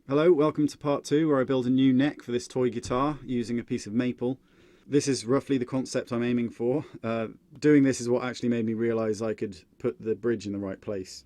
Hello, welcome to part 2 where I build a new neck for this toy guitar using a piece of maple. This is roughly the concept I'm aiming for. Doing this is what actually made me realise I could put the bridge in the right place.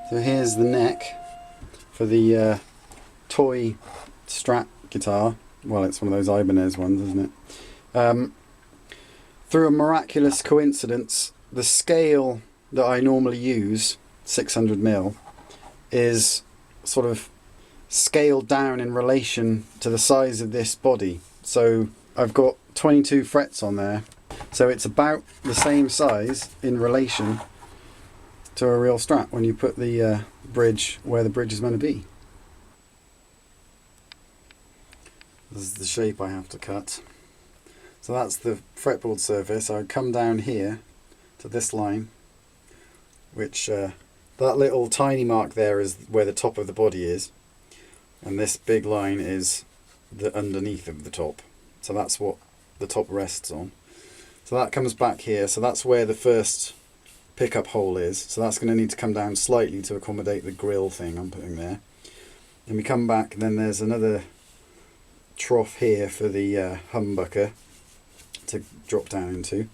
So here's the neck for the toy Strat guitar. Well, it's one of those Ibanez ones, isn't it? Through a miraculous coincidence, the scale that I normally use, 600mm, is sort of scaled down in relation to the size of this body. So I've got 22 frets on there, so it's about the same size in relation to a real Strat when you put the bridge where the bridge is meant to be. This is the shape I have to cut. So that's the fretboard surface. I come down here to this line, which that little tiny mark there is where the top of the body is, and this big line is the underneath of the top. So that's what the top rests on. So that comes back here, so that's where the first pickup hole is, so that's going to need to come down slightly to accommodate the grill thing I'm putting there. And we come back, and then there's another trough here for the humbucker to drop down into.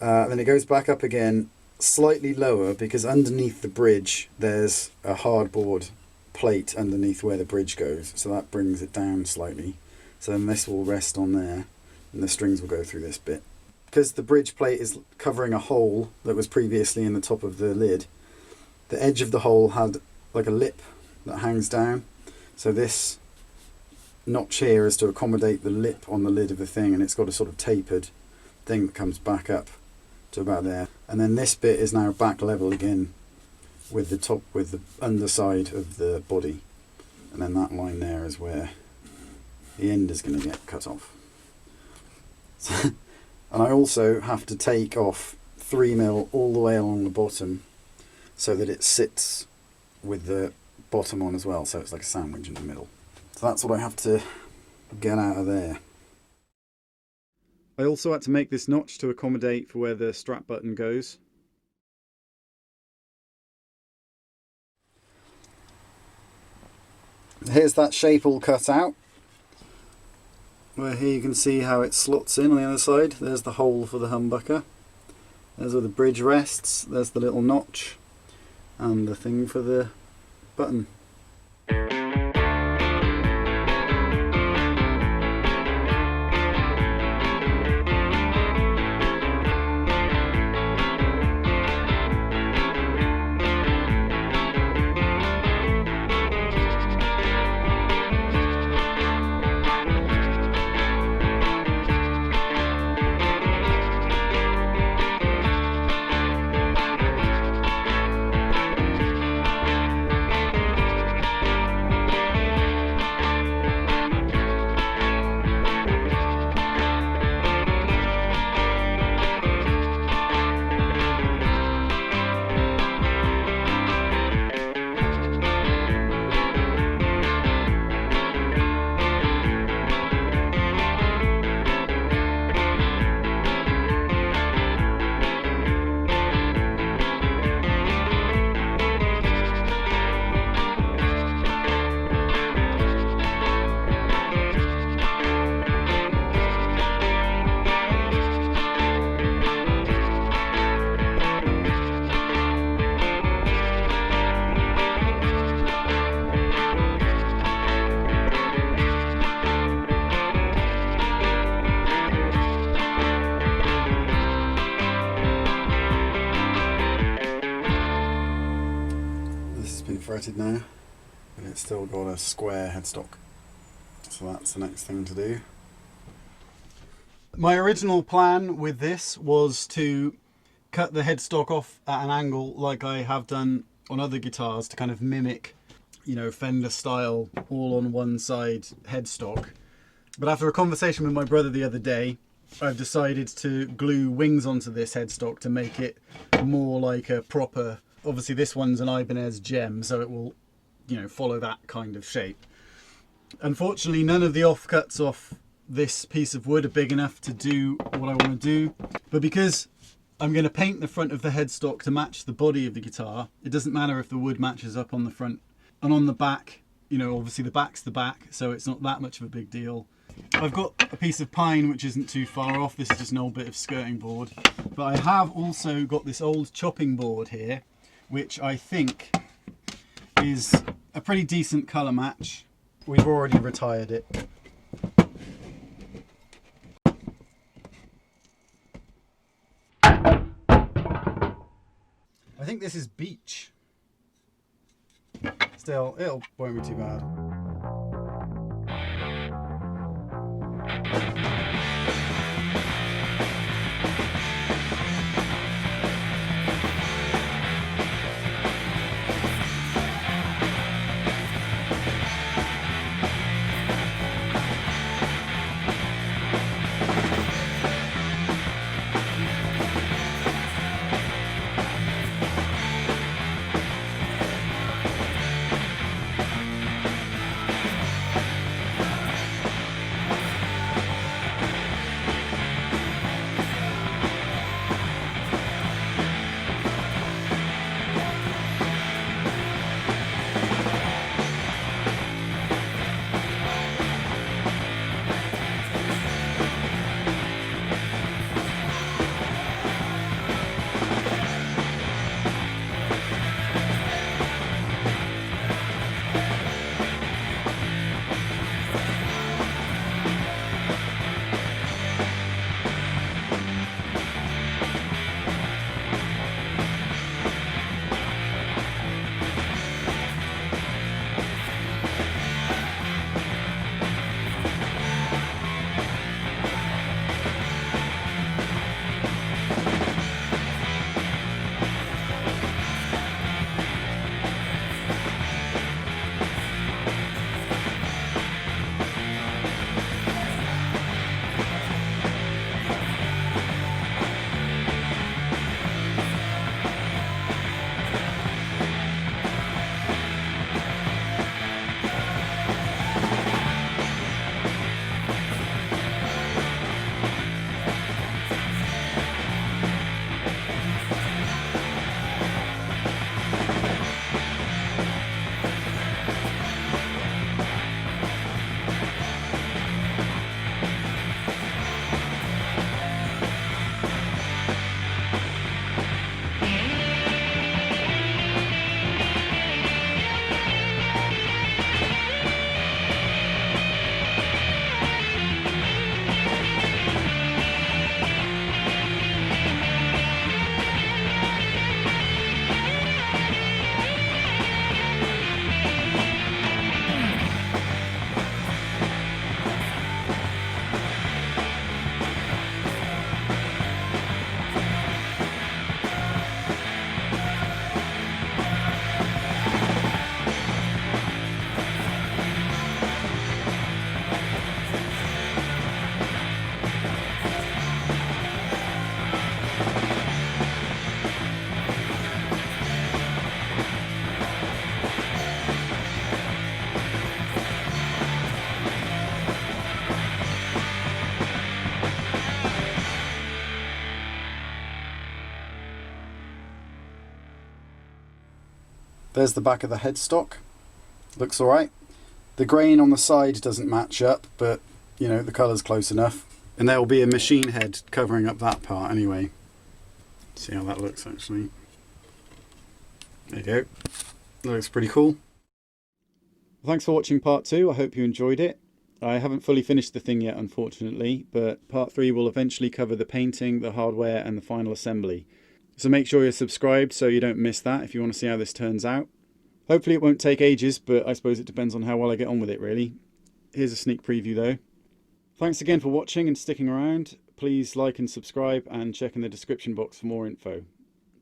Then it goes back up again slightly lower because underneath the bridge there's a hardboard plate underneath where the bridge goes, so that brings it down slightly. So then this will rest on there and the strings will go through this bit. Because the bridge plate is covering a hole that was previously in the top of the lid, the edge of the hole had like a lip that hangs down. So this notch here is to accommodate the lip on the lid of the thing, and it's got a sort of tapered thing that comes back up to about there. And then this bit is now back level again with the top, with the underside of the body. And then that line there is where the end is going to get cut off. And I also have to take off 3mm all the way along the bottom so that it sits with the bottom on as well, so it's like a sandwich in the middle. So that's what I have to get out of there. I also had to make this notch to accommodate for where the strap button goes. Here's that shape all cut out. Where here you can see how it slots in on the other side. There's the hole for the humbucker. There's where the bridge rests. There's the little notch and the thing for the button. fretted now, but it's still got a square headstock. So that's the next thing to do. My original plan with this was to cut the headstock off at an angle like I have done on other guitars to kind of mimic, you know, Fender style all on one side headstock. But after a conversation with my brother the other day, I've decided to glue wings onto this headstock to make it more like a proper, obviously this one's an Ibanez gem, so it will, you know, follow that kind of shape. Unfortunately, none of the offcuts off this piece of wood are big enough to do what I want to do, but because I'm going to paint the front of the headstock to match the body of the guitar, it doesn't matter if the wood matches up on the front. And on the back, you know, obviously the back's the back, so it's not that much of a big deal. I've got a piece of pine which isn't too far off. This is just an old bit of skirting board. But I have also got this old chopping board here, which I think is a pretty decent colour match. We've already retired it. I think this is beech. Still, it won't be too bad. There's the back of the headstock. Looks alright. The grain on the side doesn't match up, but you know, the colour's close enough. And there will be a machine head covering up that part anyway. See how that looks actually. There you go. That looks pretty cool. Thanks for watching part 2. I hope you enjoyed it. I haven't fully finished the thing yet, unfortunately, but part 3 will eventually cover the painting, the hardware and the final assembly. So make sure you're subscribed so you don't miss that if you want to see how this turns out. Hopefully it won't take ages, but I suppose it depends on how well I get on with it really. Here's a sneak preview though. Thanks again for watching and sticking around. Please like and subscribe and check in the description box for more info.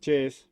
Cheers!